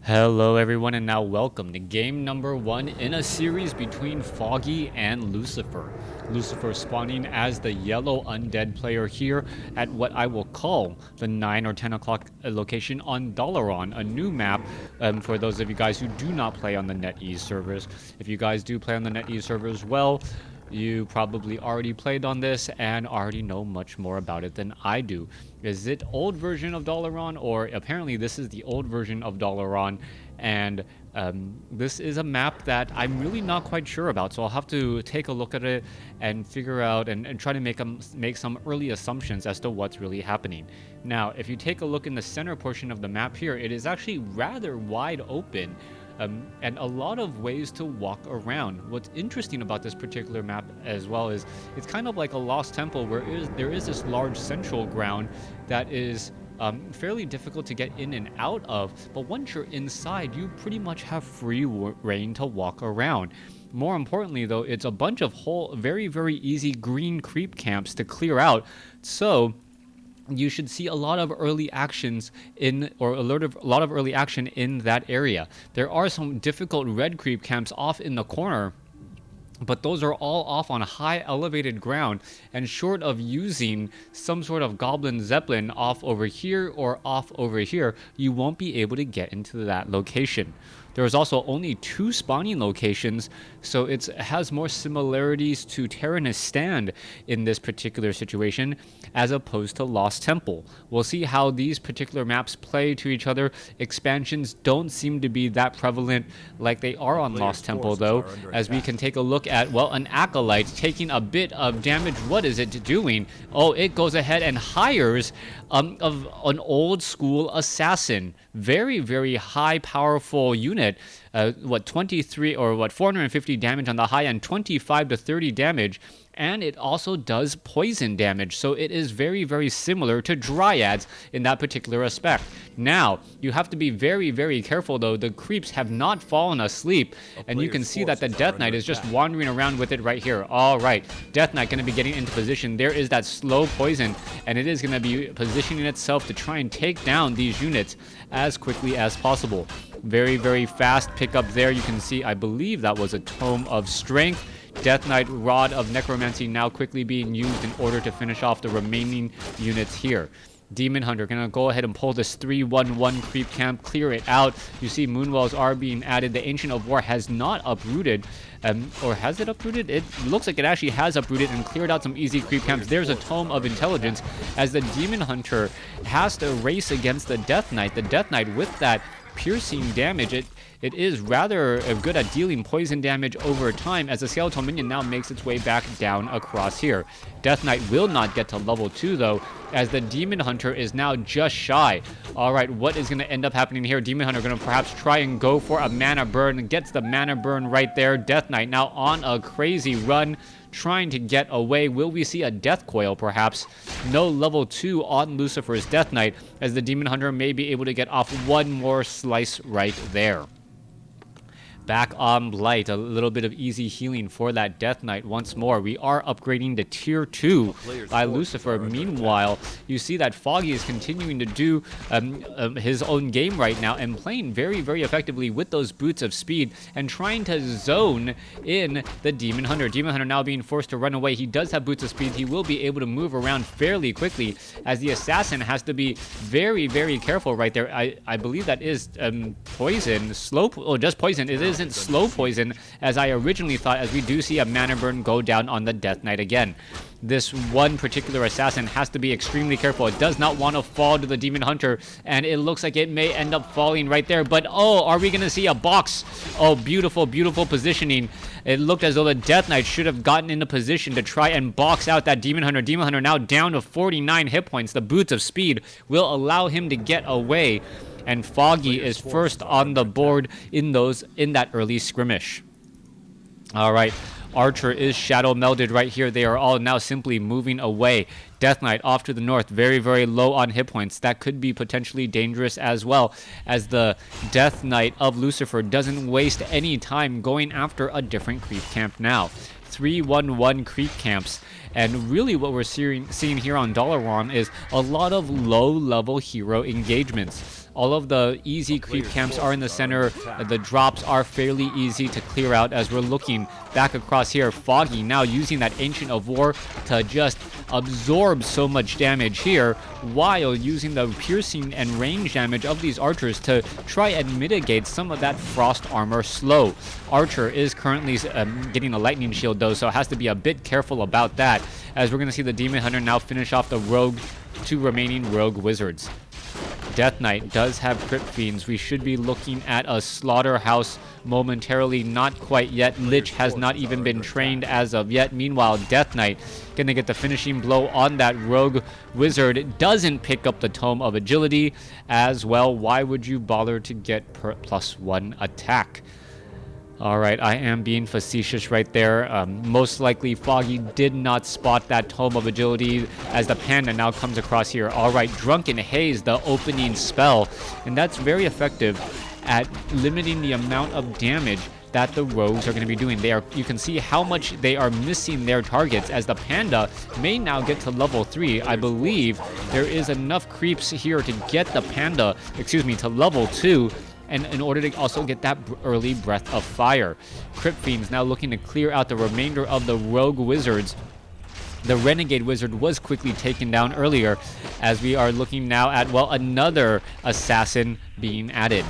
Hello everyone, and now welcome to game number 1 in a series between Foggy and Lucifer. Lucifer spawning as the yellow undead player here at what I will call the 9 or 10 o'clock location on Dalaran, a new map for those of you guys who do not play on the NetEase servers. If you guys do play on the NetEase servers, well, you probably already played on this and already know much more about it than I do. Is it old version of Dalaran, or apparently this is the old version of Dalaran, and this is a map that I'm really not quite sure about, so I'll have to take a look at it and figure out and try to make some early assumptions as to what's really happening. Now, if you take a look in the center portion of the map here, it is actually rather wide open. And a lot of ways to walk around. What's interesting about this particular map as well is it's kind of like a lost temple where there is this large central ground that is fairly difficult to get in and out of, but once you're inside, you pretty much have free reign to walk around. More importantly though, it's a bunch of very, very easy green creep camps to clear out, so you should see a lot of early actions a lot of early action in that area. There are some difficult red creep camps off in the corner, but those are all off on high elevated ground, and short of using some sort of goblin zeppelin off over here or off over here, you won't be able to get into that location. There is also only 2 spawning locations, so it has more similarities to Terranus Stand in this particular situation as opposed to Lost Temple. We'll see how these particular maps play to each other. Expansions don't seem to be that prevalent like they are on Lost Temple though, as we can take a look at, well, an Acolyte taking a bit of damage. What is it doing? Oh, it goes ahead and hires of an old school assassin. Very, very high powerful unit. 450 damage on the high end, 25 to 30 damage, and it also does poison damage, so it is very, very similar to Dryads in that particular aspect. Now, you have to be very, very careful though. The creeps have not fallen asleep, and you can see that the Death Knight is just wandering around with it right here. Alright, Death Knight going to be getting into position. There is that slow poison, and it is going to be positioning itself to try and take down these units as quickly as possible. Very, very fast pickup there. You can see, I believe that was a Tome of Strength. Death Knight Rod of Necromancy now quickly being used in order to finish off the remaining units here. Demon Hunter gonna go ahead and pull this 3-1-1 creep camp, clear it out. You see Moonwells are being added. The Ancient of War has not uprooted, or has it uprooted? It looks like it actually has uprooted and cleared out some easy creep camps. There's a Tome of Intelligence as the Demon Hunter has to race against the Death Knight. The Death Knight with that piercing damage, it is rather good at dealing poison damage over time as the Skeletal Minion now makes its way back down across here. Death Knight will not get to level 2 though, as the Demon Hunter is now just shy. Alright, what is going to end up happening here? Demon Hunter going to perhaps try and go for a mana burn, gets the mana burn right there. Death Knight now on a crazy run, trying to get away. Will we see a Death Coil perhaps? No level 2 on Lucifer's Death Knight, as the Demon Hunter may be able to get off one more slice right there. Back on Blight, a little bit of easy healing for that Death Knight once more. We are upgrading to tier 2 by Lucifer. Meanwhile, you see that Foggy is continuing to do his own game right now and playing very, very effectively with those boots of speed and trying to zone in the Demon Hunter. Demon Hunter now being forced to run away. He does have boots of speed. He will be able to move around fairly quickly, as the assassin has to be very, very careful right there. I believe that is poison. Just poison. It isn't slow poison as I originally thought, as we do see a mana burn go down on the Death Knight again. This one particular assassin has to be extremely careful. It does not want to fall to the Demon Hunter, and it looks like it may end up falling right there. But oh, are we going to see a box? Oh, beautiful, beautiful positioning. It looked as though the Death Knight should have gotten into position to try and box out that Demon Hunter. Demon Hunter now down to 49 hit points. The boots of speed will allow him to get away, and Foggy is first on the board in that early skirmish. All right, Archer is shadow melded right here. They are all now simply moving away. Death Knight off to the north, very, very low on hit points. That could be potentially dangerous as well, as the Death Knight of Lucifer doesn't waste any time going after a different creep camp now. 3-1-1 creep camps. And really what we're seeing here on Dalaran is a lot of low-level hero engagements. All of the easy creep camps are in the center. The drops are fairly easy to clear out as we're looking back across here. Foggy now using that Ancient of War to just absorb so much damage here, while using the piercing and range damage of these archers to try and mitigate some of that frost armor slow. Archer is currently getting a lightning shield though, so has to be a bit careful about that, as we're going to see the Demon Hunter now finish off the two remaining rogue wizards. Death Knight does have Crypt Fiends. We should be looking at a Slaughterhouse momentarily. Not quite yet. Lich has not even been trained as of yet. Meanwhile, Death Knight gonna get the finishing blow on that rogue wizard. Doesn't pick up the Tome of Agility as well. Why would you bother to get +1 attack? Alright, I am being facetious right there. Most likely Foggy did not spot that Tome of Agility as the Panda now comes across here. Alright, Drunken Haze, the opening spell. And that's very effective at limiting the amount of damage that the rogues are going to be doing. You can see how much they are missing their targets, as the Panda may now get to level 3. I believe there is enough creeps here to get the Panda, to level 2. And in order to also get that early Breath of Fire. Crypt Fiends now looking to clear out the remainder of the rogue wizards. The Renegade Wizard was quickly taken down earlier, as we are looking now at, well, another assassin being added.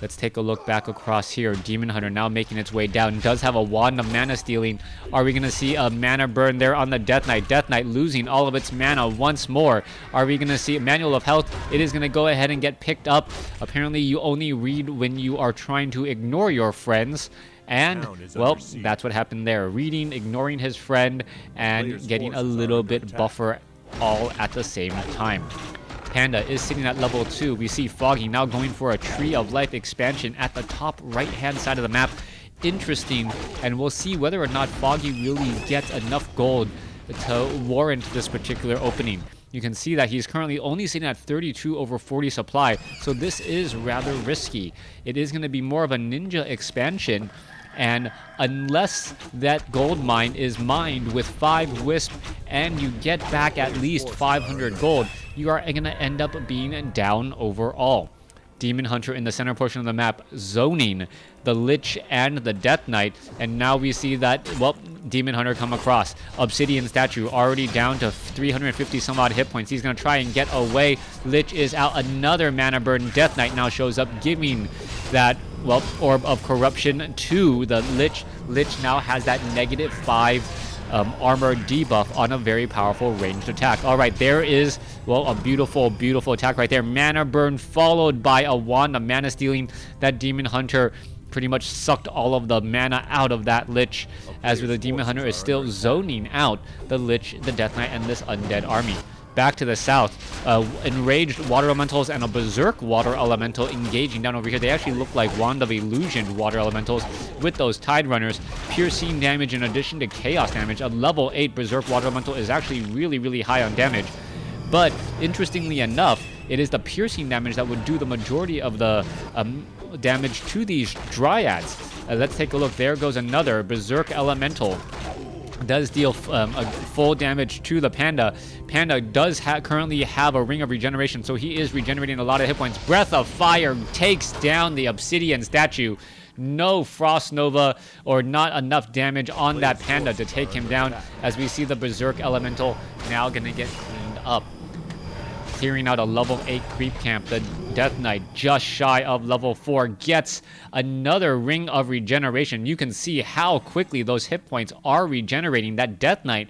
Let's take a look back across here. Demon Hunter now making its way down. Does have a Wand of Mana Stealing. Are we going to see a mana burn there on the Death Knight? Death Knight losing all of its mana once more. Are we going to see Manual of Health? It is going to go ahead and get picked up. Apparently, you only read when you are trying to ignore your friends. And, well, that's what happened there. Reading, ignoring his friend, and getting a little bit buffer all at the same time. Panda is sitting at level 2. We see Foggy now going for a Tree of Life expansion at the top right-hand side of the map. Interesting, and we'll see whether or not Foggy really gets enough gold to warrant this particular opening. You can see that he's currently only sitting at 32 over 40 supply, so this is rather risky. It is going to be more of a ninja expansion, and unless that gold mine is mined with 5 wisp and you get back at least 500 gold, you are going to end up being down overall. Demon Hunter in the center portion of the map zoning the Lich and the Death Knight, and now we see that, well, Demon Hunter come across. Obsidian Statue already down to 350 some odd hit points. He's going to try and get away. Lich is out. Another mana burn. Death Knight now shows up, giving that, well, Orb of Corruption to the Lich. Lich now has that -5 armor debuff on a very powerful ranged attack. All right, there is, well, a beautiful, beautiful attack right there. Mana burn followed by a Wand of Mana Stealing. That Demon Hunter pretty much sucked all of the mana out of that Lich, as the Demon Hunter is still zoning out the Lich, the Death Knight, and this Undead army. Back to the south, enraged water elementals and a berserk water elemental engaging down over here. They actually look like Wand of Illusion water elementals with those Tide Runners. Piercing damage in addition to chaos damage. A level 8 berserk water elemental is actually really, really high on damage. But interestingly enough, it is the piercing damage that would do the majority of the damage to these dryads. Let's take a look. There goes another berserk elemental. Does deal full damage to the Panda. Panda does currently have a Ring of Regeneration, so he is regenerating a lot of hit points. Breath of Fire takes down the Obsidian Statue. No Frost Nova, or not enough damage on that Panda to take him down, as we see the Berserk Elemental now going to get cleaned up. Clearing out a level 8 creep camp. The Death Knight, just shy of level 4, gets another Ring of Regeneration. You can see how quickly those hit points are regenerating. That Death Knight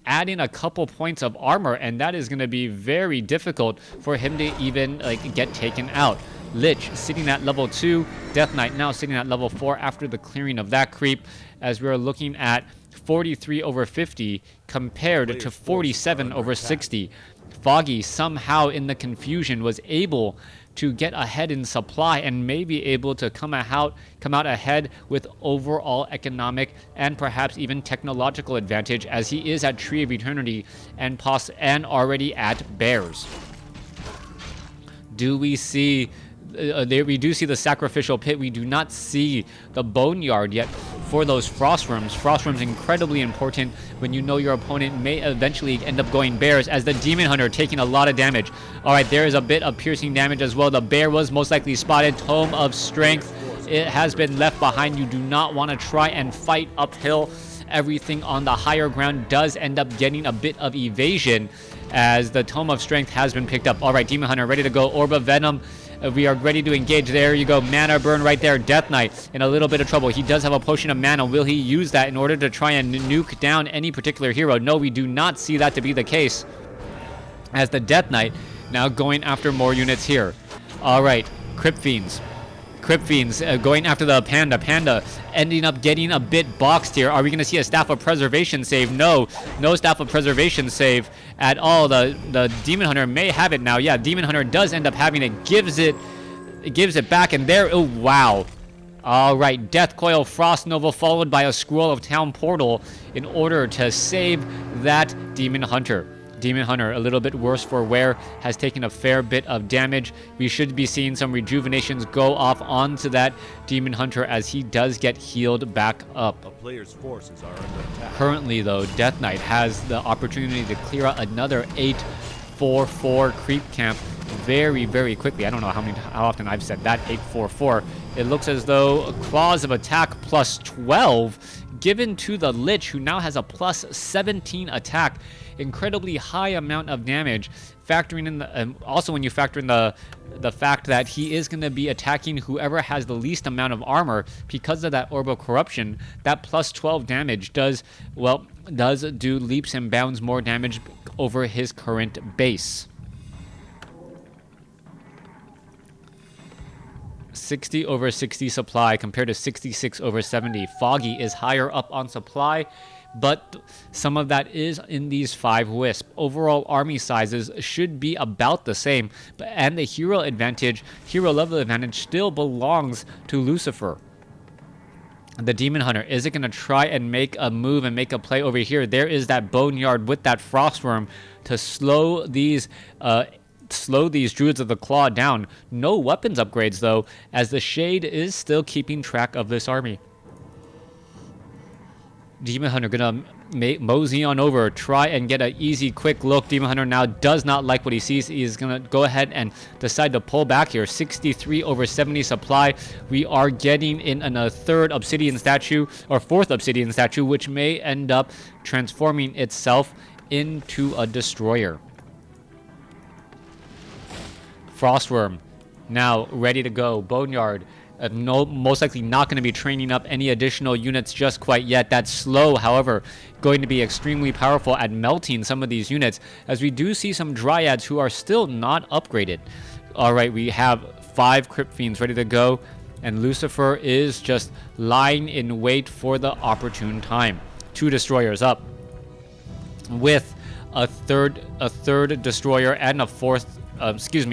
adding a couple points of armor, and that is going to be very difficult for him to even get taken out. Lich sitting at level 2. Death Knight now sitting at level 4 after the clearing of that creep, as we are looking at 43 over 50 compared to 47 over 60. Foggy somehow in the confusion was able to get ahead in supply and may be able to come out ahead with overall economic and perhaps even technological advantage, as he is at Tree of Eternity and already at Bears. Do we see we do see the Sacrificial Pit? We do not see the Boneyard yet. for those frost worms. Frost worms incredibly important when you know your opponent may eventually end up going bears, as the demon hunter taking a lot of damage. All right, there is a bit of piercing damage as well. The bear was most likely spotted. Tome of Strength, it has been left behind. You do not want to try and fight uphill. Everything on the higher ground does end up getting a bit of evasion, as the Tome of Strength has been picked up. All right, Demon Hunter ready to go. Orb of Venom, we are ready to engage. There you go. Mana burn right there. Death Knight in a little bit of trouble. He does have a potion of mana. Will he use that in order to try and nuke down any particular hero? No, we do not see that to be the case, as the Death Knight now going after more units here. All right, Crypt Fiends. Crypt Fiends going after the Panda. Panda ending up getting a bit boxed here. Are we going to see a Staff of Preservation save? No. No Staff of Preservation save at all. The Demon Hunter may have it now. Yeah, Demon Hunter does end up having it. Gives it back, and there... Oh, wow. All right, Death Coil, Frost Nova, followed by a Scroll of Town Portal in order to save that Demon Hunter. Demon Hunter, a little bit worse for wear, has taken a fair bit of damage. We should be seeing some rejuvenations go off onto that Demon Hunter as he does get healed back up. A player's forces are under attack. Currently, though, Death Knight has the opportunity to clear out another 844 creep camp very, very quickly. I don't know how often I've said that, 844. It looks as though Claws of Attack plus 12 given to the Lich, who now has a plus 17 attack. Incredibly high amount of damage, factoring in the also when you factor in the fact that he is going to be attacking whoever has the least amount of armor. Because of that Orb of Corruption, that plus 12 damage does do leaps and bounds more damage over his current base. 60 over 60 supply compared to 66 over 70. Foggy is higher up on supply, but some of that is in these 5 wisp. Overall army sizes should be about the same, and the hero level advantage still belongs to Lucifer. The Demon Hunter, is it going to try and make a move and make a play over here? There is that Boneyard with that Frostworm to slow these Druids of the Claw down. No weapons upgrades though, as the Shade is still keeping track of this army. Demon Hunter gonna mosey on over, try and get an easy quick look. Demon Hunter now does not like what he sees. He is gonna go ahead and decide to pull back here. 63 over 70 supply. We are getting in a third obsidian statue, or fourth obsidian statue, which may end up transforming itself into a destroyer. Frostworm now ready to go. Boneyard, most likely not going to be training up any additional units just quite yet. That's slow, however, going to be extremely powerful at melting some of these units, as we do see some Dryads who are still not upgraded. All right, we have 5 Crypt Fiends ready to go, and Lucifer is just lying in wait for the opportune time. 2 destroyers up, with a third destroyer and a fourth. A first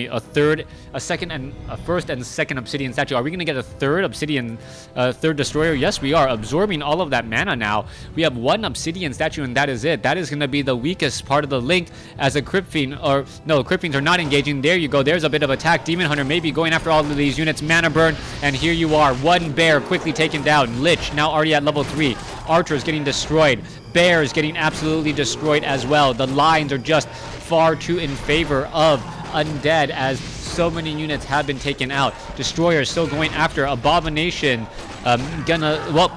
and second obsidian statue. Are we going to get a third destroyer? Yes, we are. Absorbing all of that mana now. We have 1 obsidian statue, and that is it. That is going to be the weakest part of the link, as a Crypt Fiend, Crypt Fiends are not engaging. There you go. There's a bit of attack. Demon Hunter may be going after all of these units. Mana burn, and here you are. 1 bear quickly taken down. Lich now already at level 3. Archers getting destroyed. Bears getting absolutely destroyed as well. The lines are just far too in favor of Undead, as so many units have been taken out. Destroyers still going after. Abomination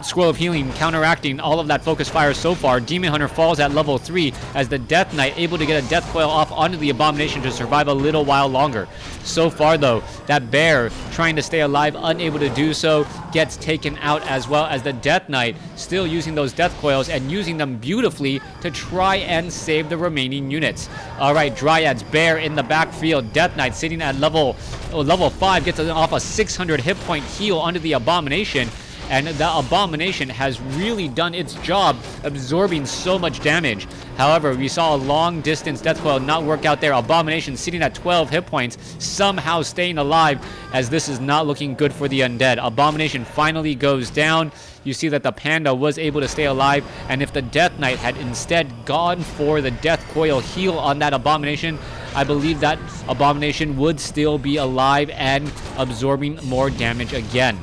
Scroll of Healing counteracting all of that focus fire so far. Demon Hunter falls at level 3, as the Death Knight able to get a Death Coil off onto the Abomination to survive a little while longer. So far though, that bear trying to stay alive, unable to do so, gets taken out, as well as the Death Knight still using those Death Coils and using them beautifully to try and save the remaining units. Alright, Dryads, bear in the backfield. Death Knight sitting at level 5 gets off a 600 hit point heal onto the Abomination. And the Abomination has really done its job absorbing so much damage. However, we saw a long distance Death Coil not work out there. Abomination sitting at 12 hit points, somehow staying alive, as this is not looking good for the Undead. Abomination finally goes down. You see that the Panda was able to stay alive, and if the Death Knight had instead gone for the Death Coil heal on that Abomination, I believe that Abomination would still be alive and absorbing more damage again.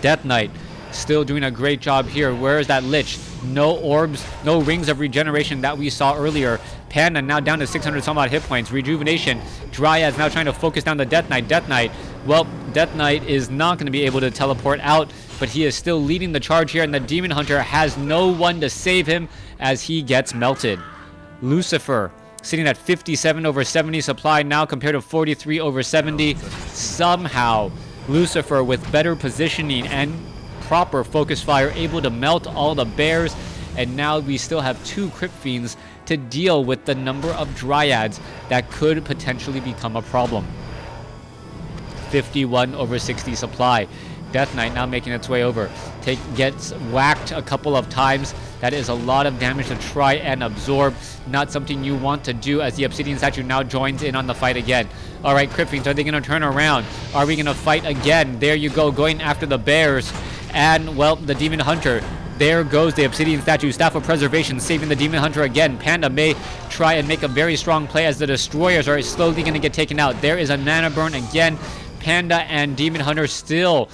Death Knight still doing a great job here. Where is that Lich? No orbs, no rings of regeneration that we saw earlier. Panda now down to 600 some odd hit points. Rejuvenation. Dryad's now trying to focus down the Death Knight. Death Knight, well, Death Knight is not going to be able to teleport out, but he is still leading the charge here, and the Demon Hunter has no one to save him as he gets melted. Lucifer sitting at 57 over 70 supply now compared to 43 over 70. Somehow, Lucifer with better positioning and proper focus fire able to melt all the bears, and now we still have 2 Crypt Fiends to deal with the number of Dryads that could potentially become a problem. 51 over 60 supply. Death Knight now making its way over. Gets whacked a couple of times. That is a lot of damage to try and absorb. Not something you want to do as the Obsidian Statue now joins in on the fight again. Alright, Crypt Fiends, are they going to turn around? Are we going to fight again? There you go, going after the bears. And, well, the Demon Hunter. There goes the Obsidian Statue. Staff of Preservation saving the Demon Hunter again. Panda may try and make a very strong play as the Destroyers are slowly going to get taken out. There is a Mana Burn again. Panda and Demon Hunter still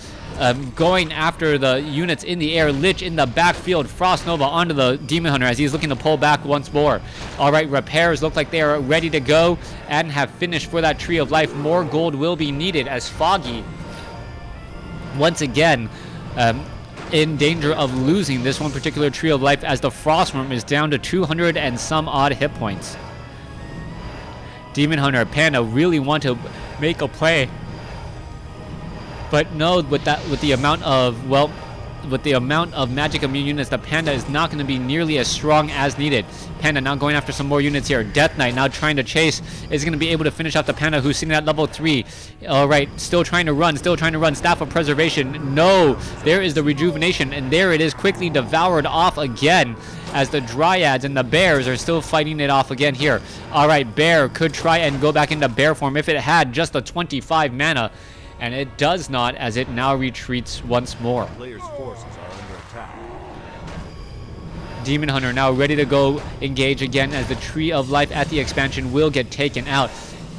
going after the units in the air. Lich in the backfield. Frost Nova onto the Demon Hunter as he's looking to pull back once more. Alright, repairs look like they are ready to go and have finished for that Tree of Life. More gold will be needed as Foggy, once again, in danger of losing this one particular Tree of Life as the Frostworm is down to 200 and some odd hit points. Demon Hunter, Panda really want to make a play, but no, with the amount of, well, with the amount of magic immune units, the Panda is not going to be nearly as strong as needed. Panda now going after some more units here. Death Knight now trying to chase, is going to be able to finish out the Panda who's sitting at level 3. Alright, still trying to run. Staff of Preservation. No, there is the Rejuvenation, and there it is, quickly devoured off again as the Dryads and the Bears are still fighting it off again here. Alright, Bear could try and go back into Bear form if it had just the 25 mana. And it does not, as it now retreats once more. Players' forces are under attack. Demon Hunter now ready to go engage again as the Tree of Life at the expansion will get taken out.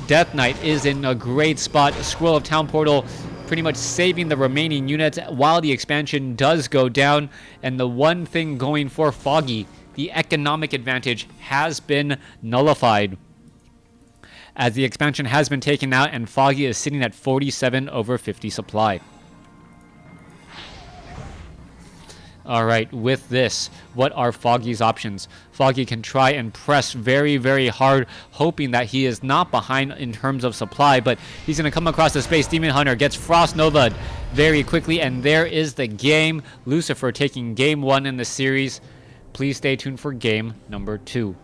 Death Knight is in a great spot. Scroll of Town Portal pretty much saving the remaining units while the expansion does go down. And the one thing going for Foggy, the economic advantage, has been nullified, as the expansion has been taken out and Foggy is sitting at 47 over 50 supply. Alright, with this, what are Foggy's options? Foggy can try and press very, very hard, hoping that he is not behind in terms of supply, but he's going to come across the space. Demon Hunter gets Frost Nova'd very quickly, and there is the game. Lucifer taking game 1 in the series. Please stay tuned for game number 2.